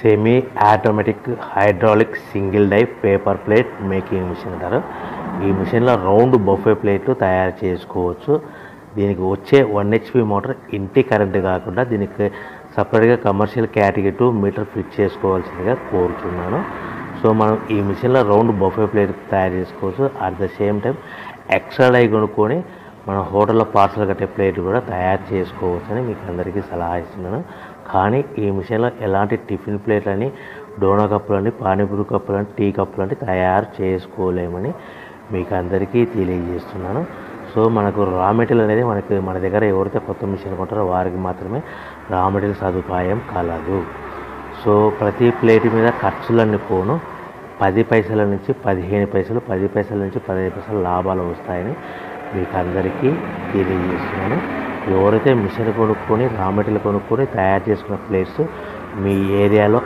Semi automatic hydraulic single die paper plate making machine అంటారు. ఈ మిషన్లో రౌండ్ బఫే ప్లేట్లు తయారు చేసుకోవచ్చు. దీనికి వచ్చే 1 HP మోటార్ ఇంటి కరెంటు కాకుండా దీనికి సపరేట్గా కమర్షియల్ కేటగిరీ 2 మీటర్ ఫిట్ చేసుకోవాల్సిందిగా కోరుతున్నాను. సో మనం ఈ మిషన్లో రౌండ్ బఫే ప్లేట్ తయారు చేసుకోవచ్చు. At the same time extra die కొనుక్కొని మన హోటల్లో పార్సల్ కట్టే ప్లేట్ కూడా తయారు చేసుకోవచ్చు అని మీకు అందరికీ సలహా ఇస్తున్నాను. కానీ ఈ మిషన్లో ఎలాంటి టిఫిన్ ప్లేట్లని, డోనా కప్పులని, పానీపూరి కప్పులని, టీ కప్పులని తయారు చేసుకోలేమని మీకు అందరికీ తెలియజేస్తున్నాను. సో మనకు రా మెటీరియల్ అనేది మన దగ్గర ఎవరైతే కొత్త మిషన్ కొంటారో వారికి మాత్రమే రా మెటీరియల్ సదుపాయం కలదు. సో ప్రతి ప్లేట్ మీద ఖర్చులన్నీ పోను 10 పైసల నుంచి 15 పైసలు, 10 పైసల నుంచి 15 పైసలు లాభాలు వస్తాయని మీకు అందరికీ తెలియజేస్తున్నాను. ఎవరైతే మిషన్ కొనుక్కొని రా మెటీరియల్ కొనుక్కొని తయారు చేసుకున్న ప్లేట్స్ మీ ఏరియాలో